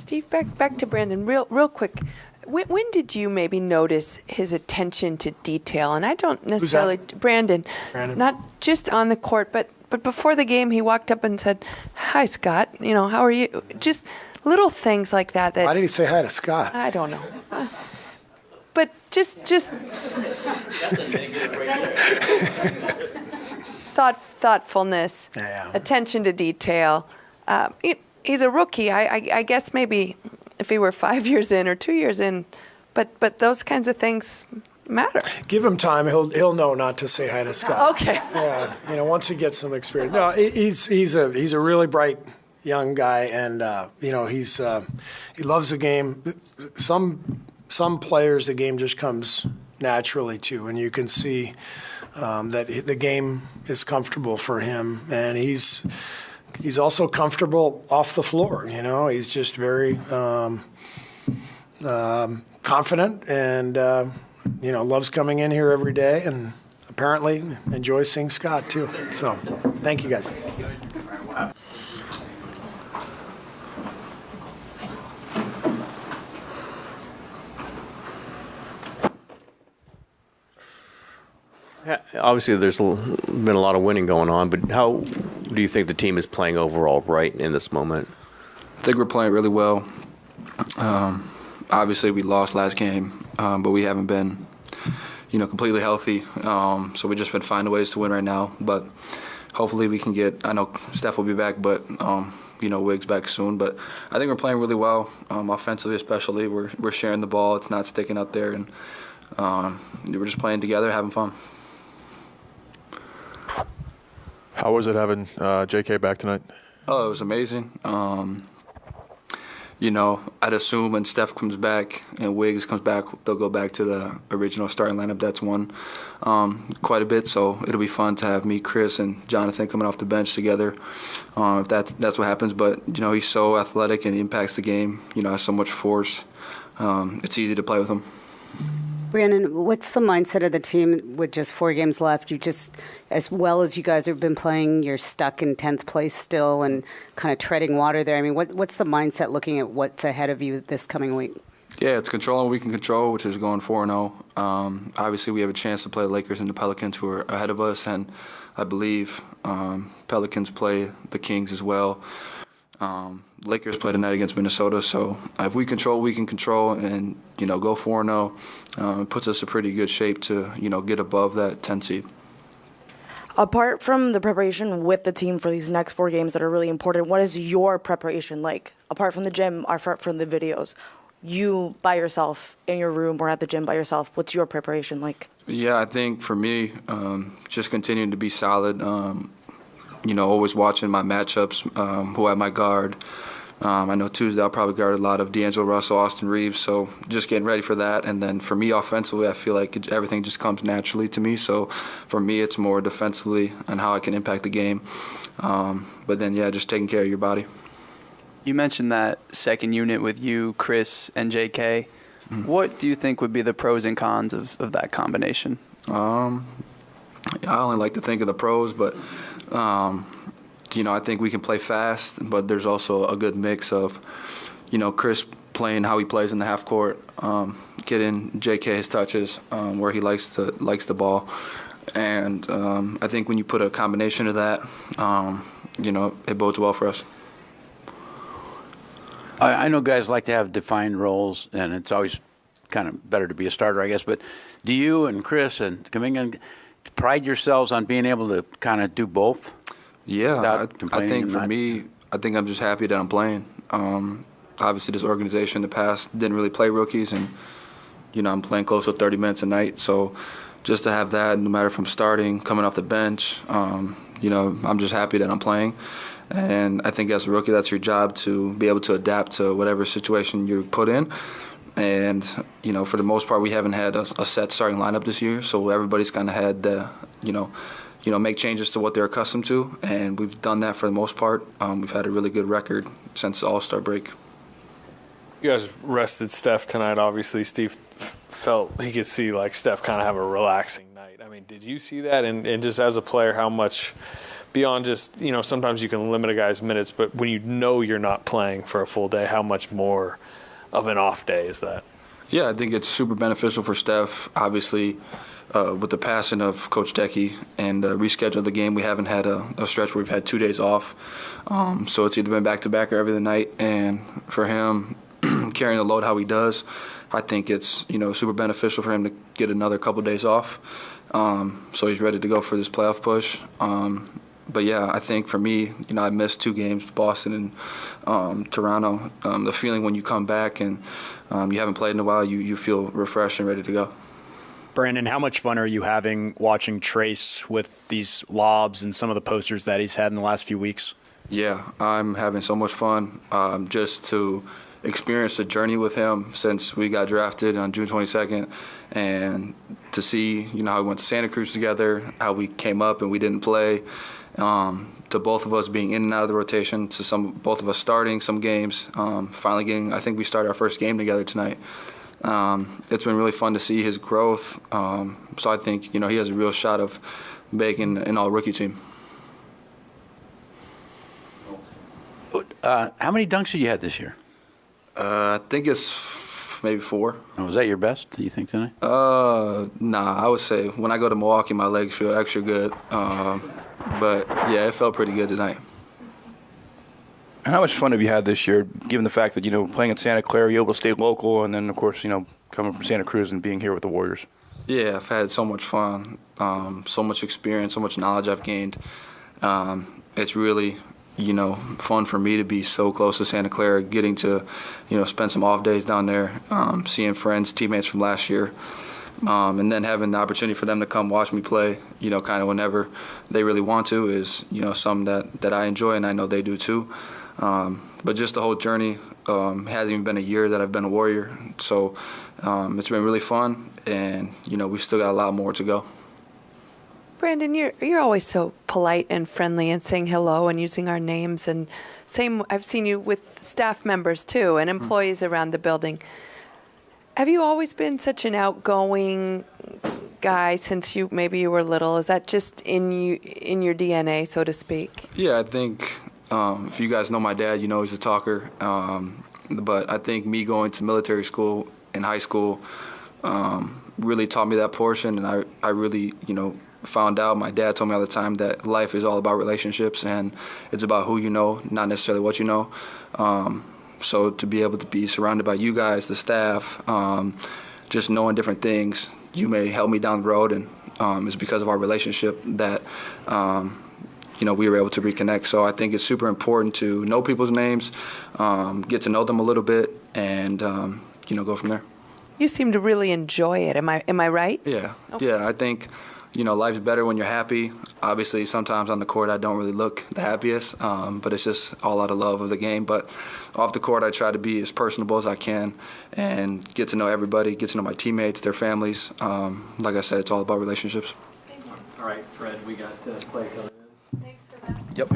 Steve, back to Brandon, real quick. When did you maybe notice his attention to detail? And I don't necessarily, Brandon, not just on the court, but before the game, he walked up and said, "Hi, Scott. How are you?" Just little things like that. Why did he say hi to Scott? I don't know. But just thoughtfulness, attention to detail. He's a rookie. I guess maybe if he were 5 years in or 2 years in, but those kinds of things matter. Give him time. He'll know not to say hi to Scott. Okay. Yeah. Once he gets some experience. No, he's a really bright young guy, and he loves the game. Some players, the game just comes naturally to, and you can see that the game is comfortable for him, and he's also comfortable off the floor. He's just very confident, and loves coming in here every day, and apparently enjoys seeing Scott too. So, thank you guys. Obviously, there's been a lot of winning going on, but how do you think the team is playing overall right in this moment? I think we're playing really well. Obviously, we lost last game, but we haven't been, completely healthy. So we've just been finding ways to win right now. But hopefully we can I know Steph will be back, but, Wiggs back soon. But I think we're playing really well, offensively especially. We're sharing the ball. It's not sticking out there. And we're just playing together, having fun. How was it having JK back tonight? Oh, it was amazing. I'd assume when Steph comes back and Wiggs comes back, they'll go back to the original starting lineup. That's won quite a bit, so it'll be fun to have me, Chris, and Jonathan coming off the bench together. If that's what happens, but he's so athletic and he impacts the game. Has so much force. It's easy to play with him. Brandon, what's the mindset of the team with just 4 games left? You just, as well as you guys have been playing, you're stuck in 10th place still and kind of treading water there. I mean, what's the mindset looking at what's ahead of you this coming week? Yeah, it's controlling what we can control, which is going 4-0. Obviously, we have a chance to play the Lakers and the Pelicans, who are ahead of us, and I believe Pelicans play the Kings as well. Lakers play tonight against Minnesota, so if we control what we can control and, go 4-0, it puts us in pretty good shape to, get above that 10 seed. Apart from the preparation with the team for these next 4 games that are really important, what is your preparation like? Apart from the gym, apart from the videos, you by yourself in your room or at the gym by yourself, what's your preparation like? Yeah, I think for me, just continuing to be solid, always watching my matchups, who I might guard. I know Tuesday I'll probably guard a lot of D'Angelo Russell, Austin Reeves, so just getting ready for that. And then for me offensively, I feel like everything just comes naturally to me. So for me, it's more defensively and how I can impact the game. But then, just taking care of your body. You mentioned that second unit with you, Chris, and JK. Mm-hmm. What do you think would be the pros and cons of that combination? I only like to think of the pros, but I think we can play fast, but there's also a good mix of, Chris playing how he plays in the half court, getting JK his touches where he likes the ball, and I think when you put a combination of that, it bodes well for us. I know guys like to have defined roles, and it's always kind of better to be a starter, I guess. But do you and Chris and Kuminga pride yourselves on being able to kind of do both? Yeah, I think for me, I think I'm just happy that I'm playing. Obviously, this organization in the past didn't really play rookies, and I'm playing close to 30 minutes a night. So just to have that, no matter if I'm starting, coming off the bench, I'm just happy that I'm playing. And I think as a rookie, that's your job to be able to adapt to whatever situation you're put in. And, for the most part, we haven't had a set starting lineup this year, so everybody's kind of had the, make changes to what they're accustomed to, and we've done that for the most part. We've had a really good record since the All-Star break. You guys rested Steph tonight. Obviously, Steve felt he could see, Steph kind of have a relaxing night. I mean, did you see that? And just as a player, how much beyond just, sometimes you can limit a guy's minutes, but when you know you're not playing for a full day, how much more of an off day is that? Yeah, I think it's super beneficial for Steph. Obviously, with the passing of Coach Decky and reschedule the game, we haven't had a stretch where we've had 2 days off. So it's either been back-to-back or every other night. And for him, carrying the load how he does, I think it's, super beneficial for him to get another couple days off. So he's ready to go for this playoff push. But yeah, I think for me, I missed 2 games, Boston and Toronto. The feeling when you come back and you haven't played in a while, you feel refreshed and ready to go. Brandon, how much fun are you having watching Trayce with these lobs and some of the posters that he's had in the last few weeks? Yeah, I'm having so much fun just to experience the journey with him since we got drafted on June 22nd, and to see, how we went to Santa Cruz together, how we came up and we didn't play, to both of us being in and out of the rotation, to both of us starting some games, finally I think we started our first game together tonight. It's been really fun to see his growth. So I think, he has a real shot of making an all-rookie team. How many dunks have you had this year? I think it's maybe 4. Oh, was that your best, do you think, tonight? Nah, I would say when I go to Milwaukee, my legs feel extra good. But, yeah, it felt pretty good tonight. And how much fun have you had this year, given the fact that, playing in Santa Clara, you're able to stay local, and then, of course, coming from Santa Cruz and being here with the Warriors? Yeah, I've had so much fun, so much experience, so much knowledge I've gained. It's really, fun for me to be so close to Santa Clara, getting to, spend some off days down there, seeing friends, teammates from last year. And then having the opportunity for them to come watch me play, kind of whenever they really want to is, something that I enjoy, and I know they do too. But just the whole journey hasn't even been a year that I've been a Warrior. So it's been really fun, and, we still got a lot more to go. Brandon, you're always so polite and friendly and saying hello and using our names. And same, I've seen you with staff members too and employees around the building. Have you always been such an outgoing guy since you were little? Is that just in your DNA, so to speak? Yeah, I think if you guys know my dad, he's a talker. But I think me going to military school in high school really taught me that portion, and I really, found out. My dad told me all the time that life is all about relationships, and it's about who you know, not necessarily what you know. So to be able to be surrounded by you guys, the staff, just knowing different things, you may help me down the road, and it's because of our relationship that we were able to reconnect. So I think it's super important to know people's names, get to know them a little bit, and go from there. You seem to really enjoy it. Am I right? Yeah. Okay. Yeah, I think life's better when you're happy. Obviously, sometimes on the court I don't really look the happiest, but it's just all out of love of the game. But off the court, I try to be as personable as I can and get to know everybody, get to know my teammates, their families. Like I said, it's all about relationships. All right, Fred, we got Clay coming in. Thanks for that. Yep.